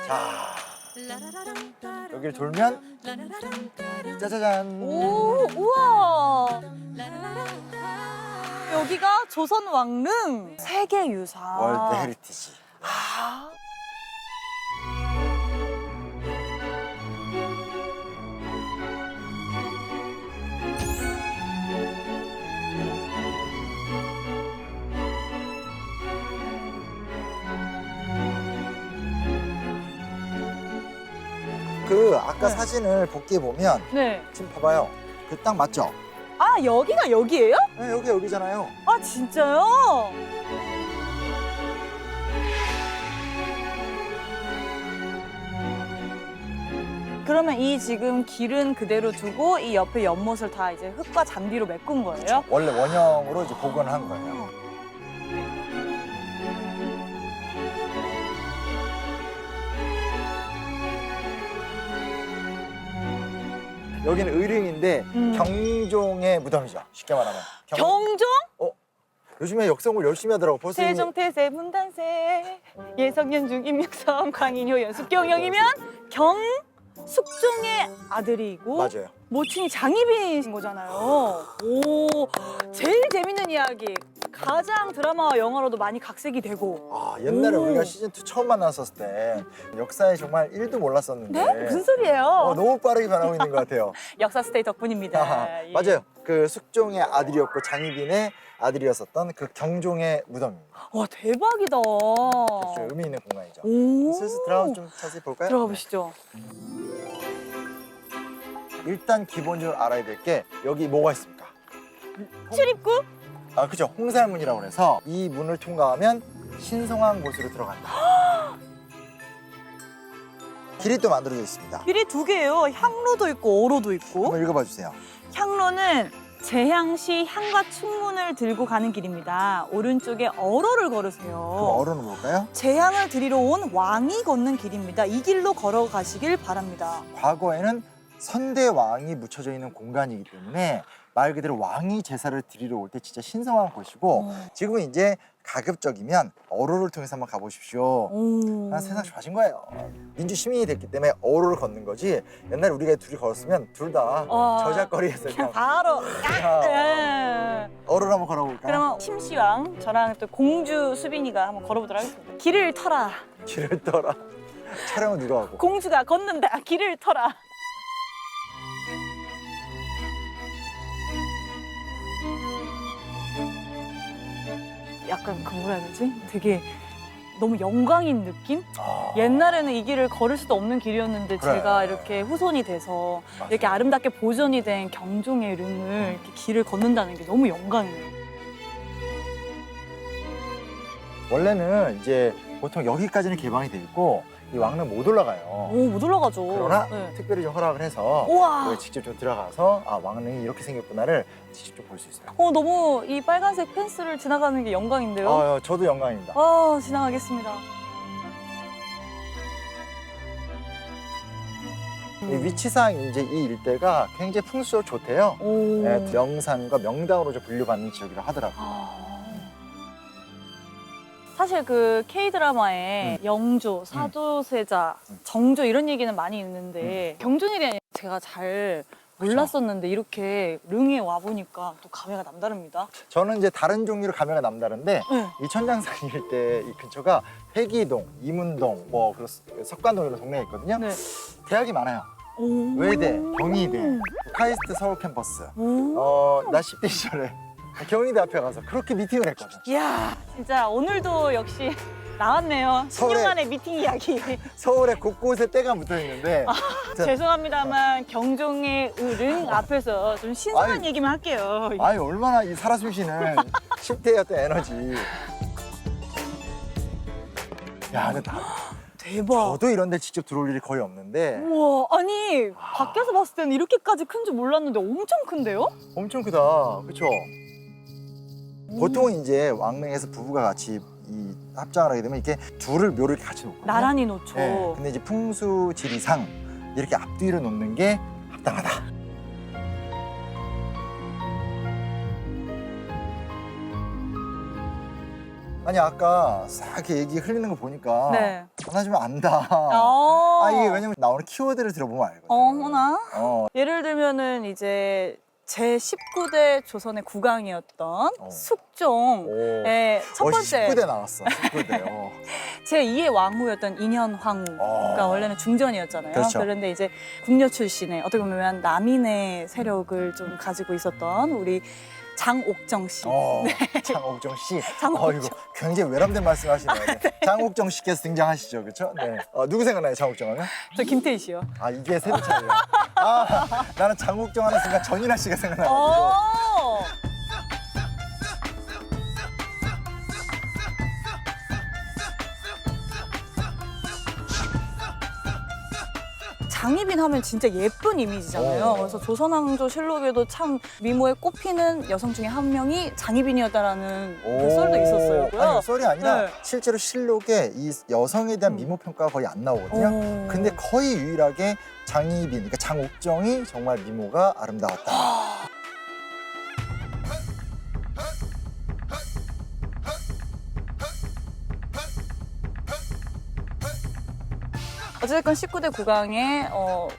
자, 여기를 돌면 짜자잔. 오, 우와. 여기가 조선 왕릉 세계유산. 월드 헤리티지. 아. 그 아까 네. 사진을 복기해 보면 네. 지금 봐봐요. 그 딱 맞죠? 아, 여기가 여기예요? 네, 여기잖아요. 아, 진짜요? 그러면 이 지금 길은 그대로 두고 이 옆에 연못을 다 이제 흙과 잔디로 메꾼 거예요? 원래 원형으로 이제 복원을 한 거예요. 여기는 의릉인데 경종의 무덤이죠. 쉽게 말하면. 경종? 요즘에 역성을 열심히 하더라고. 벌써 이미 세종태세 분단세 예성연중 임육성 광인효 연숙경영이면 경숙종의 아들이고 맞아요. 모친이 장희빈이신 거잖아요. 오, 제일 재밌는 이야기. 가장 드라마와 영화로도 많이 각색이 되고. 아, 옛날에 오. 우리가 시즌2 처음 만났었을 때 역사에 정말 1도 몰랐었는데 네? 무슨 소리예요? 너무 빠르게 변하고 있는 것 같아요. 역사 스테이 덕분입니다. 예. 맞아요. 그 숙종의 아들이었고 장희빈의 아들이었었던 그 경종의 무덤입니다. 와, 대박이다. 좀 의미 있는 공간이죠. 오. 슬슬 들어가서 좀 자세히 볼까요? 들어가 보시죠. 네. 일단 기본적으로 알아야 될 게 여기 뭐가 있습니까? 출입구? 아, 그죠. 홍살문이라고 해서 이 문을 통과하면 신성한 곳으로 들어간다. 길이 또 만들어져 있습니다. 길이 두 개예요. 향로도 있고 어로도 있고. 한번 읽어봐 주세요. 향로는 제향시 향과 충문을 들고 가는 길입니다. 오른쪽에 어로를 그럼 걸으세요. 어로는 뭘까요? 제향을 드리러 온 왕이 걷는 길입니다. 이 길로 걸어가시길 바랍니다. 과거에는 선대왕이 묻혀져 있는 공간이기 때문에 말 그대로 왕이 제사를 드리러 올 때 진짜 신성한 곳이고 지금은 이제 가급적이면 어로를 통해서 한번 가보십시오. 오. 세상 좋아진 거예요. 민주 시민이 됐기 때문에 어로를 걷는 거지. 옛날에 우리가 둘이 걸었으면 둘 다 저작거리에서 그냥 그냥 바로. 야, 예. 어로를 한번 걸어볼까요? 그러면 심씨왕, 저랑 또 공주 수빈이가 한번 걸어보도록 하겠습니다. 길을 터라. 길을 떠라. 촬영은 누가 하고? 공주가 걷는다. 길을 터라. 약간 그 뭐라 해야 되지? 되게 너무 영광인 느낌? 아, 옛날에는 이 길을 걸을 수도 없는 길이었는데 그래. 제가 이렇게 후손이 돼서 맞아요. 이렇게 아름답게 보존이 된 경종의 릉을 이렇게 길을 걷는다는 게 너무 영광이에요. 원래는 이제 보통 여기까지는 개방이 돼 있고 이 왕릉 못 올라가요. 오, 못 올라가죠. 그러나 네. 특별히 좀 허락을 해서 우와. 여기 직접 좀 들어가서 아, 왕릉이 이렇게 생겼구나를 직접 좀 볼 수 있어요. 너무 이 빨간색 펜스를 지나가는 게 영광인데요. 저도 영광입니다. 지나가겠습니다. 이 위치상 이제 이 일대가 굉장히 풍수가 좋대요. 오. 네, 명산과 명당으로 좀 분류받는 지역이라고 하더라고요. 사실 그 K-드라마에 영조, 사조세자, 정조 이런 얘기는 많이 있는데 경종에 대한 제가 잘 몰랐었는데 이렇게 릉에 와보니까 또 감회가 남다릅니다. 저는 이제 다른 종류로 감회가 남다른데 네. 이 천장산 일대 이 근처가 회기동, 이문동, 뭐 그리고 석관동 이런 동네가 있거든요. 네. 대학이 많아요. 오. 외대, 경희대, 카이스트 서울 캠퍼스. 오. 나 10대 시절에 경희대 앞에 가서 그렇게 미팅을 했거든. 이야, 진짜 오늘도 역시 나왔네요. 서울에- 16 만의 미팅 이야기. 서울에 곳곳에 때가 묻어 있는데 죄송합니다만 경종의 릉 앞에서 좀 신선한 아니, 얘기만 할게요. 아니 얼마나 이 살아 숨쉬는 10대의 어떤 에너지. 야, 근데 대박. 저도 이런 데 직접 들어올 일이 거의 없는데 우와, 아니 밖에서 봤을 때는 이렇게까지 큰 줄 몰랐는데 엄청 큰데요? 엄청 크다. 그렇죠? 보통은 이제 왕릉에서 부부가 같이 이 합장을 하게 되면 이렇게 둘을 묘를 이렇게 같이 놓거든요. 나란히 놓죠. 네, 근데 이제 풍수 지리상 이렇게 앞뒤로 놓는 게 합당하다. 아니 아까 싹 이렇게 얘기 흘리는 거 보니까 네. 전화주면 안다. 어. 아 이게 왜냐면 나오는 키워드를 들어보면 알거든. 어머나. 어. 예를 들면은 이제 제 19대 조선의 국왕이었던 숙종의 첫 번째 19대 나왔어. 19대. 제 2의 왕후였던 인현황후가 원래는 중전이었잖아요. 그렇죠. 그런데 이제 궁녀 출신의 어떻게 보면 남인의 세력을 좀 가지고 있었던 우리 장옥정 씨. 장옥정 씨. 장옥정. 이거 굉장히 외람된 말씀하시네요. 장옥정 씨께서 등장하시죠, 그렇죠? 네. 누구 생각나요, 장옥정 하면? 저 김태희 씨요. 아 이게 세대 차이야. 나는 장옥정 하는 순간 전인아 씨가 생각나가지고. 어. 장희빈 하면 진짜 예쁜 이미지잖아요. 그래서 조선왕조 실록에도 참 미모에 꼽히는 여성 중에 한 명이 장희빈이었다라는 그 썰도 있었어요. 아니 썰이 아니라 네. 실제로 실록에 이 여성에 대한 미모 평가가 거의 안 나오거든요. 근데 거의 유일하게 장희빈, 그러니까 장옥정이 정말 미모가 아름다웠다. 어쨌든 19대 국왕의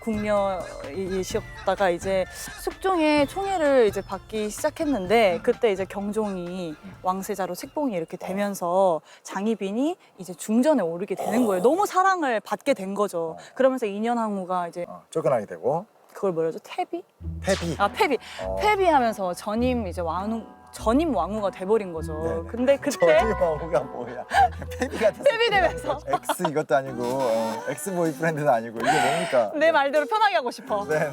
궁녀이셨다가 이제 숙종의 총애를 이제 받기 시작했는데 그때 이제 경종이 왕세자로 책봉이 이렇게 되면서 장희빈이 이제 중전에 오르게 되는 거예요. 너무 사랑을 받게 된 거죠. 그러면서 인현왕후가 이제 쫓겨나게 되고 그걸 뭐라죠? 태비? 패비. 패비. 어. 패비하면서 전임 왕후가 돼버린 거죠. 네네. 근데 그때 전임 왕후가 뭐야? 패비가 됐어. 패비 되면서 X 이것도 아니고 X 보이프렌드는 아니고 이게 뭡니까? 내 말대로 편하게 하고 싶어. 네.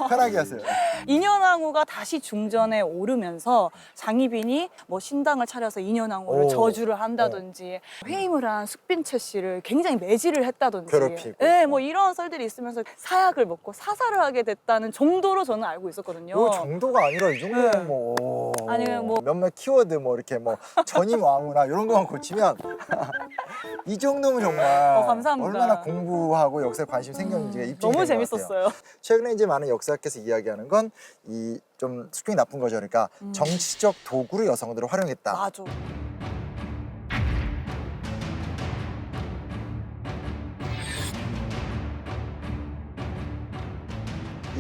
편하게 하세요. 인현왕후가 다시 중전에 오르면서 장희빈이 뭐 신당을 차려서 인현왕후를 오. 저주를 한다든지 회임을 한 숙빈채 씨를 굉장히 매질을 했다든지 괴롭히고. 네, 뭐 이런 썰들이 있으면서 사약을 먹고 사살을 하게 됐다는 정도로 저는 알고 있었거든요. 요 정도가 아니라 이 정도면 네. 뭐 아니면 뭐- 몇몇 키워드 뭐 이렇게 뭐 전임 왕후나 이런 거만 고치면 이 정도면 정말 감사합니다. 얼마나 공부하고 역사에 관심 생겼는지가 입증이 너무 된것 같아요. 재밌었어요. 최근에 이제 많은 역사학께서 이야기하는 건 이 좀 숙종이 나쁜 거죠. 그러니까 정치적 도구로 여성들을 활용했다. 맞아.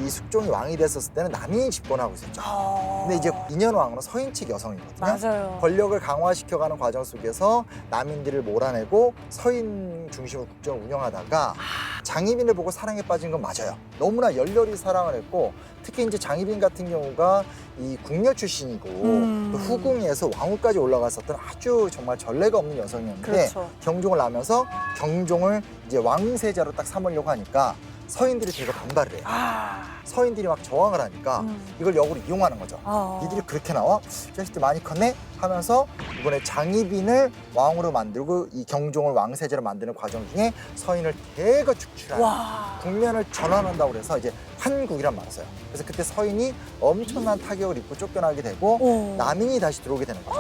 이 숙종이 왕이 됐었을 때는 남인이 집권하고 있었죠. 근데 이제 인현왕후는 서인측 여성이거든요. 맞아요. 권력을 강화시켜가는 과정 속에서 남인들을 몰아내고 서인 중심으로 국정을 운영하다가 장희빈을 보고 사랑에 빠진 건 맞아요. 너무나 열렬히 사랑을 했고 특히 이제 장희빈 같은 경우가 이 궁녀 출신이고 또 후궁에서 왕후까지 올라갔었던 아주 정말 전례가 없는 여성이었는데 그렇죠. 경종을 낳으면서 경종을 이제 왕세자로 딱 삼으려고 하니까 서인들이 되게 반발을 해요. 서인들이 막 저항을 하니까 이걸 역으로 이용하는 거죠. 니들이 그렇게 나와? 자식들 많이 컸네? 하면서 이번에 장희빈을 왕으로 만들고 이 경종을 왕세자로 만드는 과정 중에 서인을 대거 축출하는 국면을 전환한다고 그래서 이제 환국이란 말을 써요. 그래서 그때 서인이 엄청난 타격을 입고 쫓겨나게 되고 남인이 다시 들어오게 되는 거죠.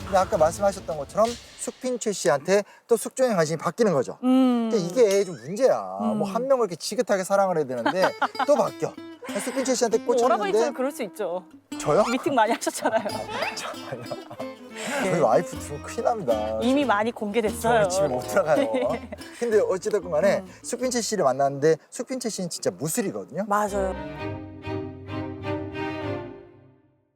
근데 아까 말씀하셨던 것처럼 숙빈채 씨한테 또 숙종의 관심이 바뀌는 거죠. 근데 이게 좀 문제야. 뭐 한 명을 이렇게 지긋하게 사랑을 해야 되는데 또 바뀌어. 숙빈채 씨한테 오라버니처럼 꽂혔는데 그럴 수 있죠. 저요? 미팅 많이 하셨잖아요. 저희 와이프 들으면 큰일 납니다. 이미 많이 공개됐어요. 저희 집에 못 들어가요. 근데 어찌됐건 간에 숙빈채 씨를 만났는데 숙빈채 씨는 진짜 무술이거든요. 맞아요.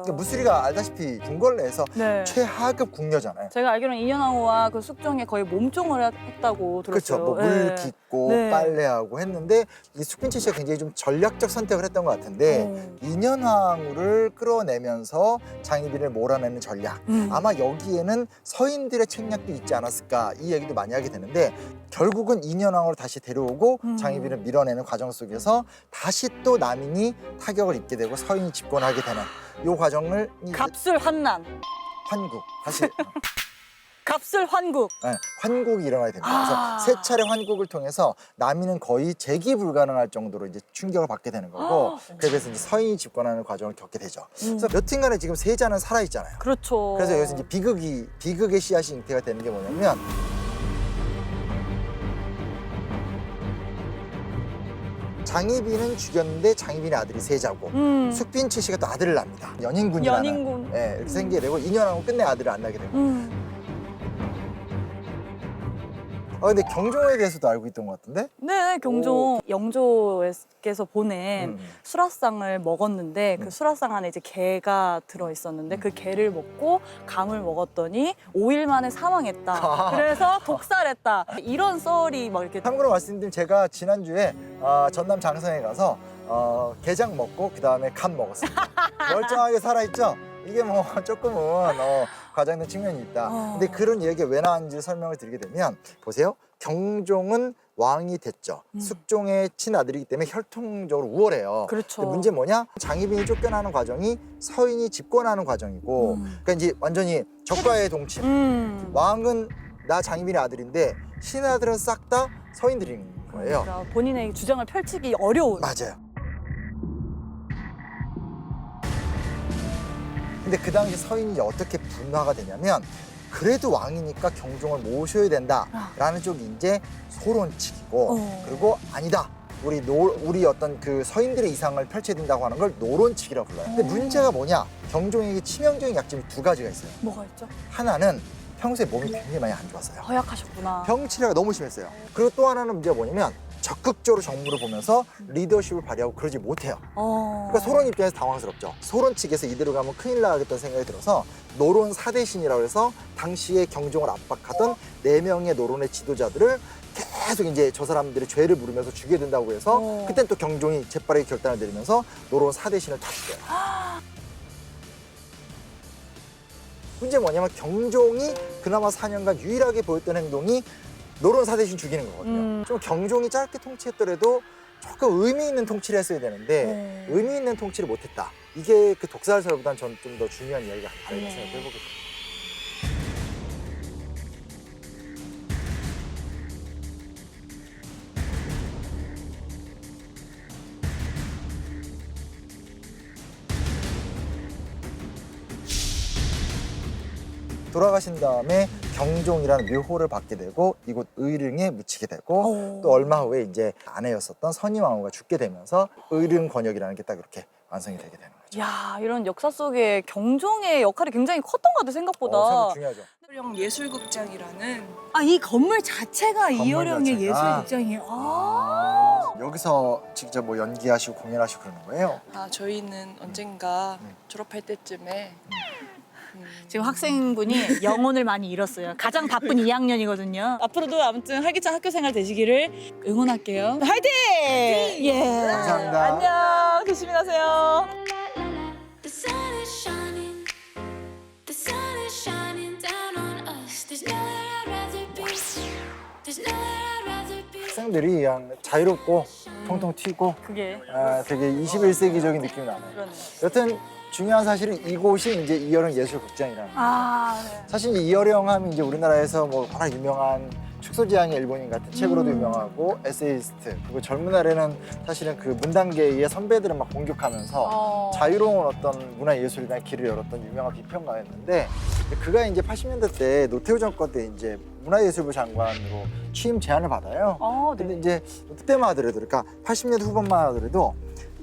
그러니까 무술이가 알다시피 궁궐내에서 네. 최하급 궁녀잖아요. 제가 알기로는 인현왕후와 그 숙종에 거의 몸종을 했다고 그렇죠. 들었어요. 뭐 물 네. 깃고 네. 빨래하고 했는데 이 숙빈채 씨가 굉장히 좀 전략적 선택을 했던 것 같은데 인현왕후를 끌어내면서 장희빈을 몰아내는 전략. 아마 여기에는 서인들의 책략도 있지 않았을까 이 얘기도 많이 하게 되는데 결국은 인현왕후를 다시 데려오고 장희빈을 밀어내는 과정 속에서 다시 또 남인이 타격을 입게 되고 서인이 집권하게 되는 이 과정을 이제 갑술 환난. 환국 다시 갑술 환국. 네, 환국이 일어나게 됩니다. 그래서 세 차례 환국을 통해서 남인은 거의 재기 불가능할 정도로 이제 충격을 받게 되는 거고 그래서 이제 서인이 집권하는 과정을 겪게 되죠. 그래서 여튼간에 지금 세자는 살아 있잖아요. 그렇죠. 그래서 여기서 이제 비극의 씨앗이 잉태가 되는 게 뭐냐면 장희빈은 죽였는데 장희빈의 아들이 세자고 숙빈 칠씨가 또 아들을 낳습니다. 연인군이라는 연인군. 예, 이렇게 생기게 되고 2년하고 끝내 아들을 안 낳게 되고 근데 경종에 대해서도 알고 있던 것 같은데? 네, 경종 영조께서 보낸 수라상을 먹었는데 그 수라상 안에 이제 게가 들어 있었는데 그 게를 먹고 감을 먹었더니 5일 만에 사망했다. 그래서 독살했다. 이런 썰이 막 이렇게 참고로 말씀드리면 제가 지난주에 전남 장성에 가서 게장 먹고 그 다음에 감 먹었습니다. 멀쩡하게 살아있죠? 이게 뭐 조금은 과장된 측면이 있다. 근데 그런 얘기가 왜 나왔는지 설명을 드리게 되면 보세요. 경종은 왕이 됐죠. 숙종의 친아들이기 때문에 혈통적으로 우월해요. 그렇죠. 근데 문제는 뭐냐? 장희빈이 쫓겨나는 과정이 서인이 집권하는 과정이고 그러니까 이제 완전히 적과의 동침. 왕은 나 장희빈의 아들인데 신하들은 싹 다 서인들인 거예요. 그러니까 본인의 주장을 펼치기 어려운. 맞아요. 근데 그 당시 서인이 이제 어떻게 분화가 되냐면 그래도 왕이니까 경종을 모셔야 된다라는 쪽이 이제 소론칙이고 그리고 아니다. 우리 어떤 그 서인들의 이상을 펼쳐야 된다고 하는 걸 노론칙이라고 불러요. 근데 문제가 뭐냐? 경종에게 치명적인 약점이 두 가지가 있어요. 뭐가 있죠? 하나는 평소에 몸이 굉장히 많이 안 좋았어요. 허약하셨구나. 병치레가 너무 심했어요. 그리고 또 하나는 문제가 뭐냐면 적극적으로 정무를 보면서 리더십을 발휘하고 그러지 못해요. 그러니까 소론 입장에서 당황스럽죠. 소론 측에서 이대로 가면 큰일 나겠다는 생각이 들어서 노론 사대신이라고 해서 당시에 경종을 압박하던 4명의 노론의 지도자들을 계속 이제 저 사람들이 죄를 물으면서 죽여야 된다고 해서 그땐 또 경종이 재빠르게 결단을 내리면서 노론 사대신을 다 죽여요. 문제는 뭐냐면 경종이 그나마 4년간 유일하게 보였던 행동이 노론 사대신 죽이는 거거든요. 좀 경종이 짧게 통치했더라도 조금 의미 있는 통치를 했어야 되는데 의미 있는 통치를 못했다. 이게 그 독살설보다는 저는 좀 더 중요한 이야기가 아닐까 생각해보게 됩니다. 돌아가신 다음에 경종이라는 묘호를 받게 되고 이곳 의릉에 묻히게 되고 또 얼마 후에 이제 아내였었던 선임왕후가 죽게 되면서 의릉 권역이라는 게 딱 이렇게 완성이 되게 되는 거죠. 야, 이런 역사 속에 경종의 역할이 굉장히 컸던 것 같아, 생각보다. 생각 중요하죠. 이어령 예술극장이라는 아, 이 건물 자체가 건물 이어령의 자체가? 예술극장이에요. 여기서 직접 뭐 연기하시고 공연하시고 그러는 거예요? 저희는 언젠가 졸업할 때쯤에 지금 학생분이 영혼을 많이 잃었어요. 가장 바쁜 2학년이거든요. 앞으로도 아무튼 활기찬 학교 생활 되시기를 응원할게요. 화이팅! 예. 감사합니다. 안녕. 조심히 가세요. The sun is shining. The sun is shining down on us. There's nowhere I'd rather be. There's nowhere I'd rather be. 학생들이 그냥 자유롭고 통통 튀고 그게 되게 21세기적인 느낌이 나네요. 그러네. 여튼 중요한 사실은 이곳이 이제 이어령 예술극장이라는 거예요. 아, 네. 사실 이제 이어령 하면 이제 우리나라에서 뭐 워낙 유명한 축소지향의 일본인 같은 책으로도 유명하고 에세이스트 그리고 젊은 날에는 사실은 그 문단계의 선배들을 막 공격하면서 자유로운 어떤 문화예술이나 길을 열었던 유명한 비평가였는데 그가 이제 80년대 때 노태우 정권 때 이제 문화예술부 장관으로 취임 제안을 받아요. 네. 근데 이제 그때만 하더라도 그러니까 80년대 후반만 하더라도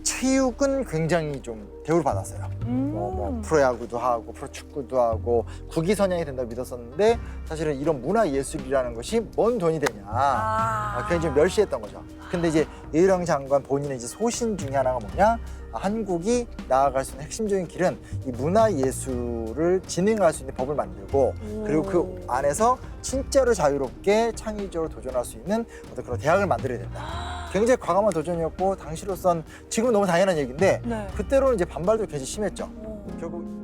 체육은 굉장히 좀 대우를 받았어요. 뭐 프로야구도 하고 프로축구도 하고 국위선양이 된다고 믿었었는데 사실은 이런 문화예술이라는 것이 뭔 돈이 되냐 굉장히 좀 멸시했던 거죠. 근데 이제 이어령 장관 본인의 이제 소신 중에 하나가 뭐냐? 한국이 나아갈 수 있는 핵심적인 길은 이 문화예술을 진행할 수 있는 법을 만들고 그리고 그 안에서 진짜로 자유롭게 창의적으로 도전할 수 있는 어떤 그런 대학을 만들어야 된다. 굉장히 과감한 도전이었고 당시로선 지금은 너무 당연한 얘기인데 네. 그때로는 이제 반발도 굉장히 심했죠. 결국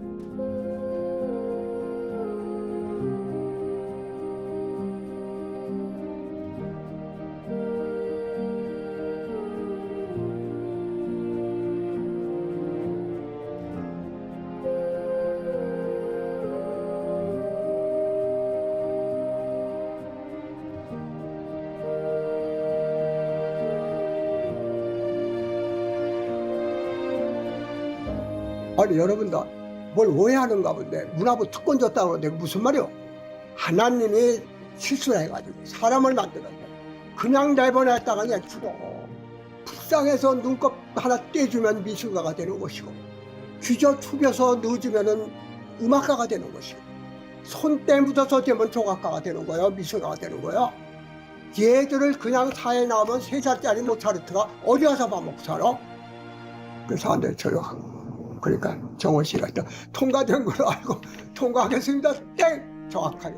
아니 여러분들 뭘 오해하는가 본데 문화부 특권 줬다고 하는데 무슨 말이요? 하나님이 실수를 해가지고 사람을 만들었네. 그냥 내보냈다가 그냥 죽어. 불쌍해서 눈곱 하나 떼주면 미술가가 되는 것이고 휘저 축여서 넣어주면 음악가가 되는 것이고 손때 묻어서 되면 조각가가 되는 거예요. 미술가가 되는 거예요. 얘들을 그냥 사회에 나오면 3살짜리 모차르트가 어디 가서 밥 먹고 살아? 그래서 안 돼, 저요. 그러니까 정원 씨가 또 통과된 걸로 알고 통과하겠습니다. 땡! 정확하게.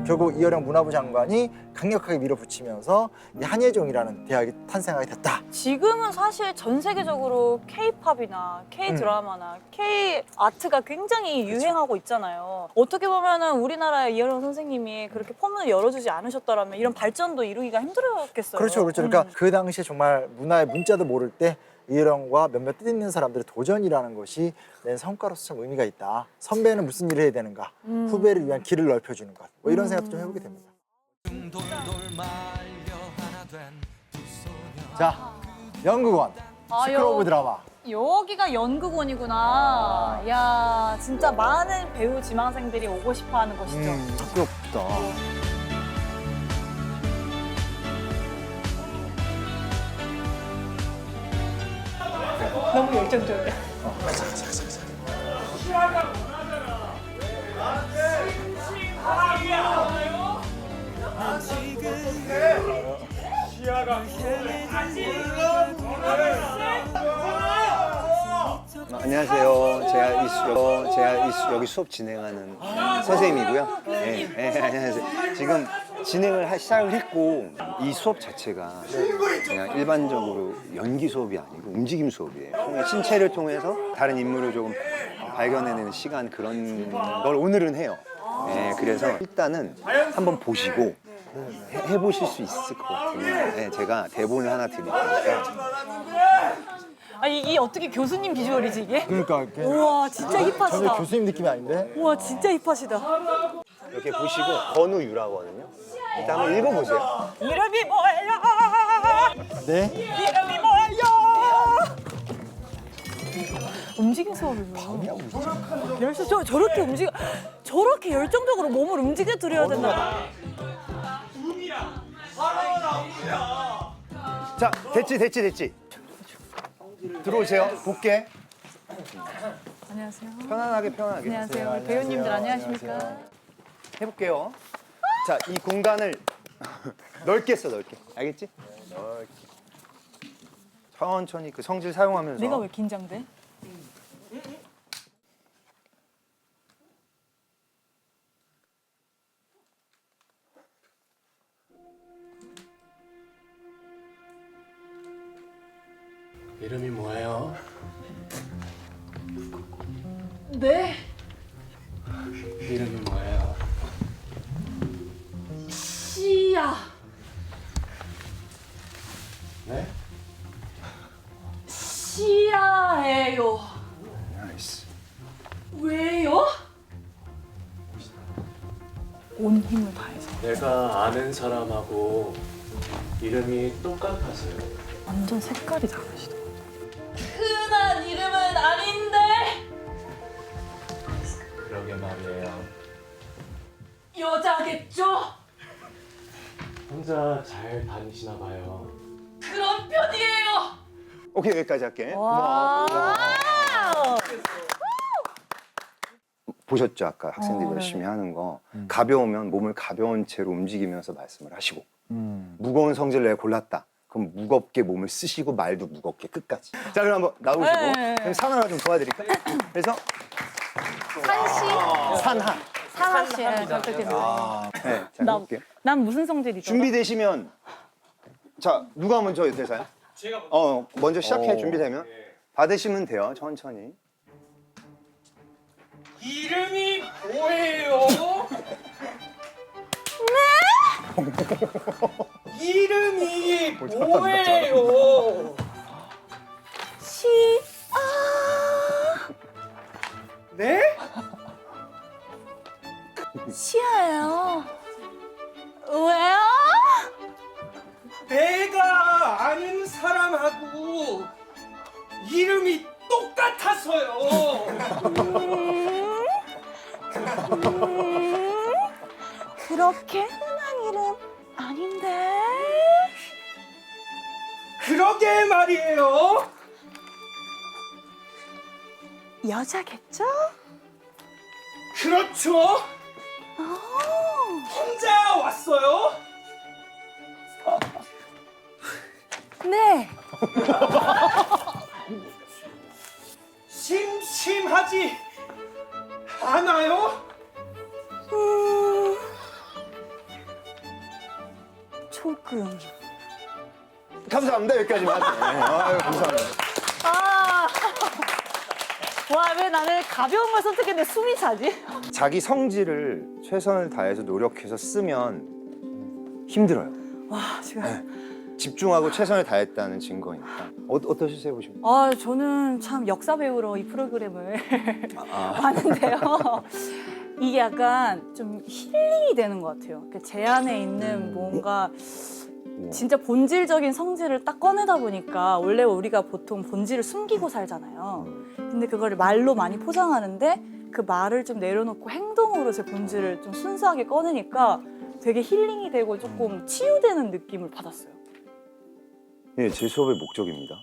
결국 이어령 문화부 장관이 강력하게 밀어붙이면서 이 한예종이라는 대학이 탄생하게 됐다. 지금은 사실 전 세계적으로 K-팝이나 K-드라마나 K-아트가 굉장히 유행하고 있잖아요. 어떻게 보면은 우리나라의 이어령 선생님이 그렇게 포문을 열어주지 않으셨더라면 이런 발전도 이루기가 힘들었겠어요. 그렇죠, 그렇죠. 그러니까 그 당시에 정말 문화의 문자도 모를 때 이어령과 몇몇 뜻있는 사람들의 도전이라는 것이 낸 성과로서 참 의미가 있다. 선배는 무슨 일을 해야 되는가, 후배를 위한 길을 넓혀주는 것, 뭐 이런 생각도 좀 해보게 됩니다. 자, 연극원, 시끄러워 드라마. 여기가 연극원이구나. 야, 진짜 많은 배우 지망생들이 오고 싶어하는 곳이죠. 부끄럽다. 너무 열정적이야. 안녕하세요. 제가 여기 수업 진행하는 선생님이고요. 네, 안녕하세요. 지금 진행을 시작을 했고 이 수업 자체가 그냥 일반적으로 연기 수업이 아니고 움직임 수업이에요. 신체를 통해서 다른 인물을 조금 발견해내는 시간 그런 걸 오늘은 해요. 네, 그래서 일단은 한번 보시고 해보실 수 있을 것 같아요. 네, 제가 대본을 하나 드릴 테니까. 아, 이게 어떻게 교수님 비주얼이지 이게? 그러니까 이렇게 우와, 진짜 전혀 힙하시다. 교수님 느낌이 아닌데. 우와, 진짜 힙하시다. 이렇게 보시고 건우유라거든요. 일단 한번 읽어보세요. 이름이 뭐예요? 네. 이름이 뭐예요? 움직임 수업이구나. 저렇게 움직여, 저렇게 열정적으로 몸을 움직여 드려야 된다. 자, 됐지. 들어오세요. 볼게. 안녕하세요. 편안하게. 안녕하세요. 우리 배우님들 안녕하십니까? 해볼게요. 자, 이 공간을 넓게 써, 넓게. 알겠지? 넓게. 천천히 그 성질 사용하면서. 내가 왜 긴장돼? 이름이 뭐예요? 네. 이름이 뭐예요? 시야. 네? 시야예요. 나이스. 왜요? 온 힘을 다해서. 내가 아는 사람하고 이름이 똑같아서요. 완전 색깔이 다르시다. 흔한 이름은 아닌데. 그러게 말이에요. 여자겠죠? 혼자 잘 다니시나 봐요. 그런 편이에요. 오케이, 여기까지 할게. 와. 보셨죠? 아까 학생들이 네. 열심히 하는 거. 가벼우면 몸을 가벼운 채로 움직이면서 말씀을 하시고. 무거운 성질을 내가 골랐다. 그럼 무겁게 몸을 쓰시고 말도 무겁게 끝까지. 자, 그럼 한번 나오시고. 네. 그럼 산하가 좀 도와드릴까? 그래서 산시. 산하. 산하씨. 잘 부탁드립니다. 네, 자, 해볼게요. 난 무슨 성질이죠? 준비되시면 자, 누가 먼저 대사요? 제가 먼저 시작해. 준비되면 받으시면 돼요. 천천히. 이름이 뭐예요? 네? 이름이 뭐예요? 네? 시야예요. 왜요? 내가 아는 사람하고 이름이 똑같아서요. 그렇게 흔한 이름 아닌데? 그러게 말이에요. 여자겠죠? 그렇죠. 혼자 왔어요? 네. 심심하지 않아요? 조금. 감사합니다. 여기까지만. 네. 아유, 감사합니다. 아. 와, 왜 나는 가벼운 걸 선택했는데 숨이 차지? 자기 성질을 최선을 다해서 노력해서 쓰면 힘들어요. 와, 지금. 집중하고 최선을 다했다는 증거니까. 어떠셨어요, 보시면? 아, 저는 참 역사 배우러 이 프로그램을 봤는데요. 이게 약간 좀 힐링이 되는 것 같아요. 제 안에 있는 뭔가 진짜 본질적인 성질을 딱 꺼내다 보니까 원래 우리가 보통 본질을 숨기고 살잖아요. 근데 그거를 말로 많이 포장하는데 그 말을 좀 내려놓고 행동으로 제 본질을 좀 순수하게 꺼내니까 되게 힐링이 되고 조금 치유되는 느낌을 받았어요. 네, 제 수업의 목적입니다.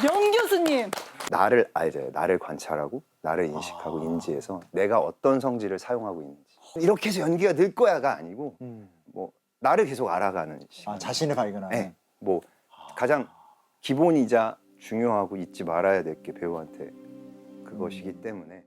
명 교수님. 나를 알아요. 나를 관찰하고 나를 인식하고 인지해서 내가 어떤 성질을 사용하고 있는지. 이렇게 해서 연기가 늘 거야가 아니고 뭐 나를 계속 알아가는 시간. 아, 자신을 발견하는. 네, 뭐 가장 기본이자 중요하고 잊지 말아야 될 게 배우한테 그것이기 때문에.